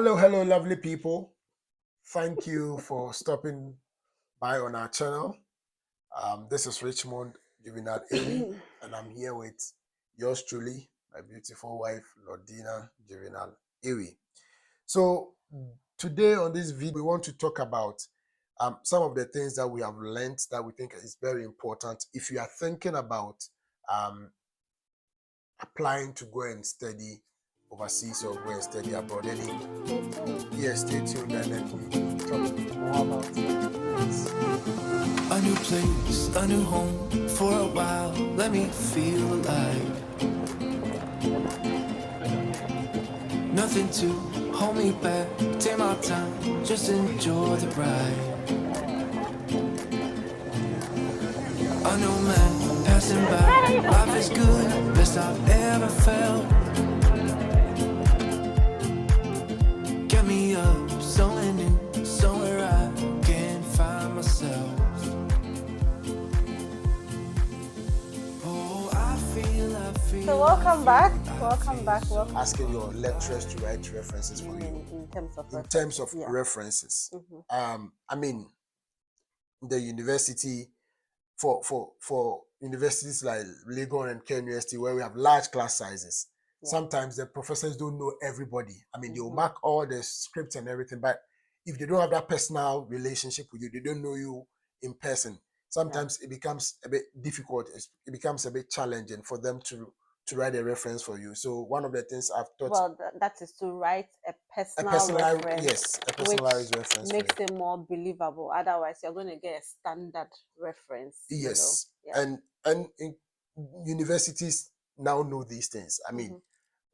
Hello, lovely people. Thank you for stopping by on our channel. This is Richmond Juvenal Ewi, and I'm here with yours truly, my beautiful wife, Lordina Juvenal Ewi. So, today on this video, we want to talk about some of the things that we have learned that we think is very important if you are thinking about um, applying to go and study overseas or go and study abroad. Stay tuned and then we talk more about it. A new place, a new home for a while. Let me feel alive. Nothing to hold me back. Take my time, just enjoy the ride. A new man passing by. Life is good, best I've ever felt. Get me up, somewhere new, somewhere I can find myself. So welcome back. Asking your lecturers to write references for you In terms of references. I mean, the university for universities like Legon and Ken University, where we have large class sizes. Sometimes the professors don't know everybody. I mean, they'll mark all the scripts and everything, but if they don't have that personal relationship with you, they don't know you in person. Sometimes it becomes a bit difficult. It becomes a bit challenging for them to write a reference for you. So one of the things I've taught. Well, that is to write a personalized reference. Yes, a personalized which reference makes it more believable. Otherwise, you're going to get a standard reference. Yes, and in universities now know these things. I mean,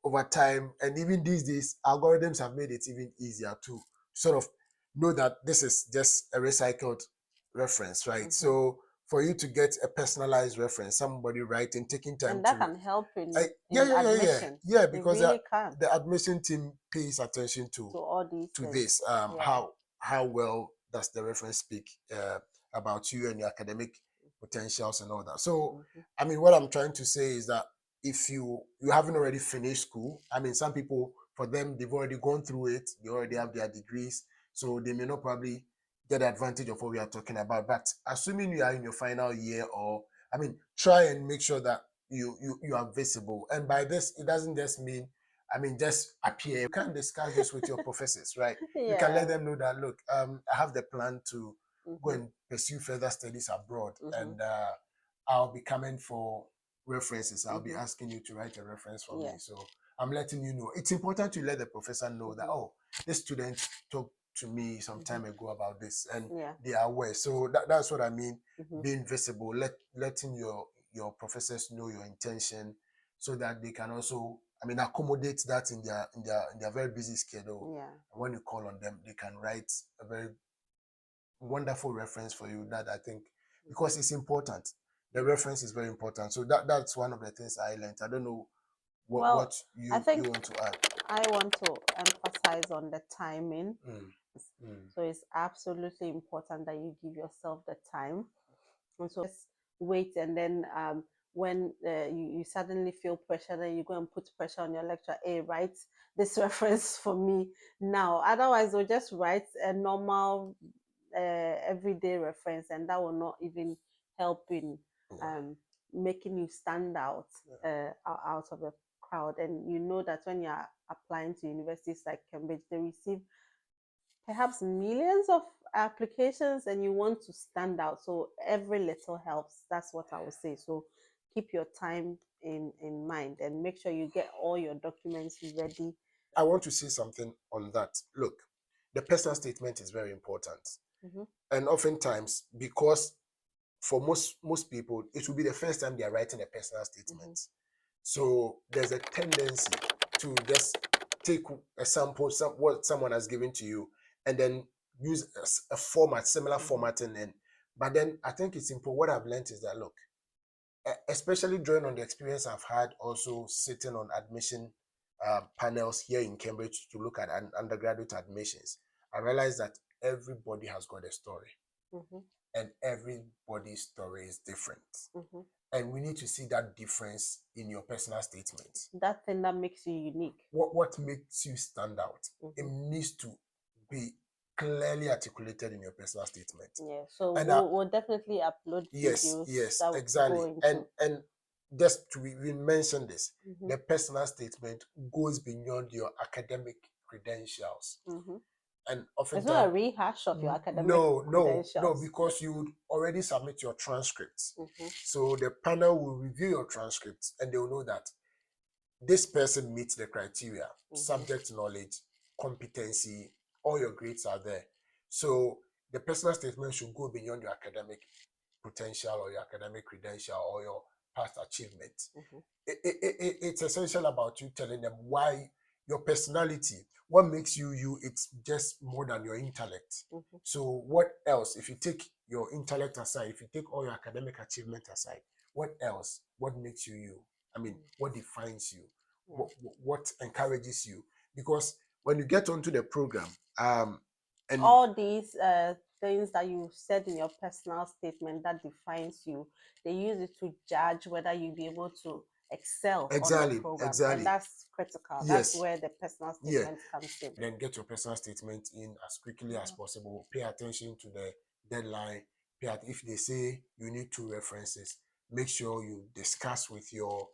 over time, and even these days, algorithms have made it even easier to sort of know that this is just a recycled reference, right? So for you to get a personalized reference, somebody writing, taking time, and that can help in admission. Because really the admission team pays attention to all these to this. How well does the reference speak about you and your academic potentials and all that? So I mean, what I'm trying to say is that if you haven't already finished school, I mean, some people, for them, they've already gone through it, they already have their degrees, so they may not probably get the advantage of what we are talking about. But assuming you are in your final year, or I mean, try and make sure that you are visible. And by this, it doesn't just mean, I mean, just appear. You can discuss this with your professors, right? You can let them know that, look, I have the plan to go and pursue further studies abroad, and I'll be coming for references. I'll be asking you to write a reference for me. So I'm letting you know. It's important to let the professor know that, oh, this student talked to me some time ago about this, and they are aware. So that's what I mean, being visible, letting your professors know your intention, so that they can also, I mean, accommodate that in their very busy schedule. And when you call on them, they can write a very wonderful reference for you. That I think, because it's important. The reference is very important. So that's one of the things I learned. I don't know what you want to add. I want to emphasize on the timing. So it's absolutely important that you give yourself the time. And so just wait, and then when you suddenly feel pressure, then you go and put pressure on your lecturer. Hey, write this reference for me now. Otherwise, they'll just write a normal everyday reference, and that will not even help in making you stand out out of the crowd. And you know that when you're applying to universities like Cambridge, they receive perhaps millions of applications, and you want to stand out. So every little helps. That's what I would say. So keep your time in mind, and make sure you get all your documents ready. I want to say something on that. Look, the personal statement is very important. And oftentimes, because for most people, it will be the first time they are writing a personal statement. So there's a tendency to just take a sample, what someone has given to you, and then use a format, similar formatting. But then I think it's important. What I've learned is that, look, especially drawing on the experience I've had also sitting on admission panels here in Cambridge to look at undergraduate admissions, I realized that everybody has got a story, and everybody's story is different. and we need to see that difference in your personal statement. That thing that makes you unique. What makes you stand out? It Mhm. needs to be clearly articulated in your personal statement. Yeah, so And we'll definitely upload yes, videos yes, that will exactly. go into. And just to we mentioned this, Mhm. the personal statement goes beyond your academic credentials. Mhm. And It's oftentimes, not a rehash of your academic no, credentials. because you would already submit your transcripts. Mhm. So the panel will review your transcripts and they will know that this person meets the criteria, Mhm. subject knowledge, competency, all your grades are there. So the personal statement should go beyond your academic potential or your academic credential or your past achievement. Mhm. It's essential about you telling them why your personality, what makes you you. It's just more than your intellect. Mhm. So what else? If you take your intellect aside, if you take all your academic achievement aside, what else? What makes you you? I mean, what defines you? Yeah. What encourages you? Because when you get onto the program, and All these things that you said in your personal statement that defines you, they use it to judge whether you'll be able to excel on exactly, the program. exactly. And that's critical. Yes. That's where the personal Yeah. statement comes in. Then get your personal statement in as quickly as possible. Pay attention to the deadline. If they say you need 2 references, make sure you discuss with your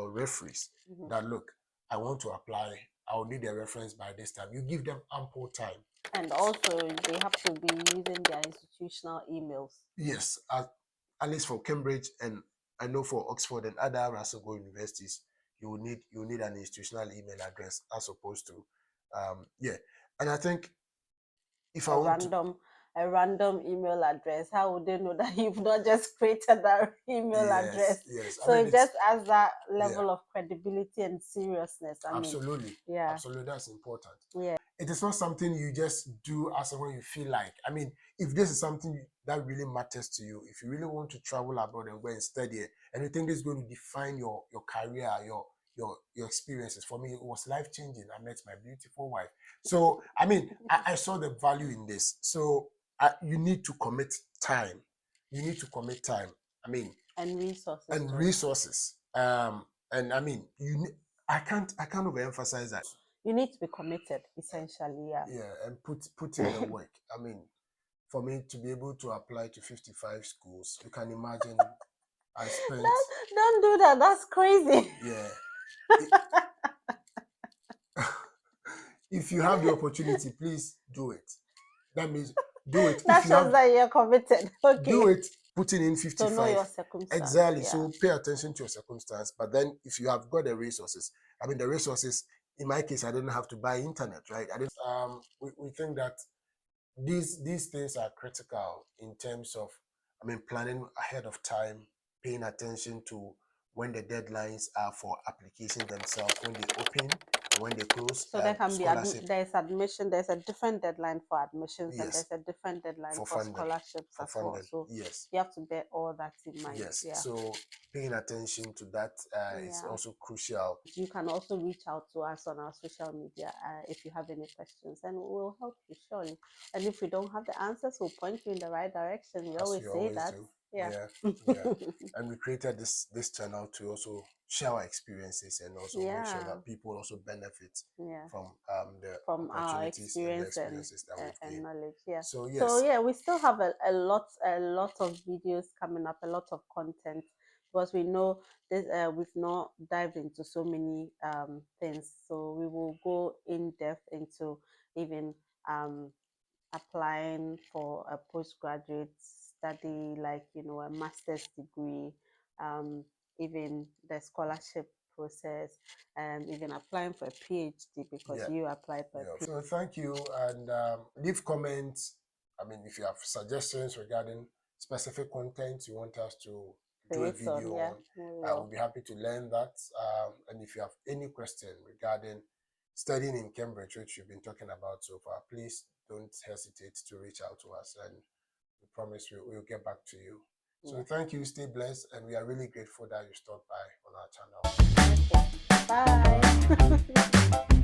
referees Mhm. that look, I want to apply. I'll need a reference by this time. You give them ample time. And also, they have to be using their institutional emails. Yes, at least for Cambridge, and I know for Oxford and other Russell Gode universities, you need an institutional email address as opposed to yeah. And I think if I want A random email address, how would they know that you've not just created that email address? Yes. So I mean, it just adds that level of credibility and seriousness. Absolutely. Yeah. Absolutely, that's important. Yeah. It is not something you just do as and when you feel like. I mean, if this is something that really matters to you, if you really want to travel abroad and go and study it, and you think this is going to define your career, your experiences. For me, it was life-changing. I met my beautiful wife. So, I mean, I saw the value in this. So, you need to commit time. You need to commit time. I mean, and resources. and too. resources. And I mean, I can't overemphasize that. You need to be committed, essentially. Yeah. Yeah, and put in the work. I mean, for me to be able to apply to 55 schools, you can imagine I spent. Don't do that. That's crazy. Yeah. If you have the opportunity, please do it. That means do it. That shows that you're committed. Okay. Do it. Putting in 55. So know your circumstance. Exactly. Yeah. So pay attention to your circumstance. But then if you have got the resources, I mean the resources, in my case, I didn't have to buy internet, right? We think that these things are critical in terms of, I mean, planning ahead of time, paying attention to when the deadlines are for applications themselves, when they open and when they close. So there can be there's admission. There's a different deadline for admissions, and there's a different deadline for scholarships as well. So you have to bear all that in mind. Yes. Yeah. So paying attention to that is also crucial. You can also reach out to us on our social media if you have any questions, and we'll help you surely. And if we don't have the answers, we'll point you in the right direction. We always say that. Do. Yeah. And we created this channel to also share our experiences and also make sure that people also benefit from our experiences and knowledge. Yeah. So we still have a lot of videos coming up, a lot of content, because we know this we've not dived into so many things. So we will go in depth into even applying for a postgraduate study, like a master's degree, even the scholarship process, and even applying for a PhD, because you applied for a PhD. So thank you, and leave comments. I mean, if you have suggestions regarding specific content you want us to do a video on, we'll be happy to learn that. And if you have any question regarding studying in Cambridge, which we've been talking about so far, please don't hesitate to reach out to us, and we promise we'll get back to you. So thank you, stay blessed, and we are really grateful that you stopped by on our channel. Bye.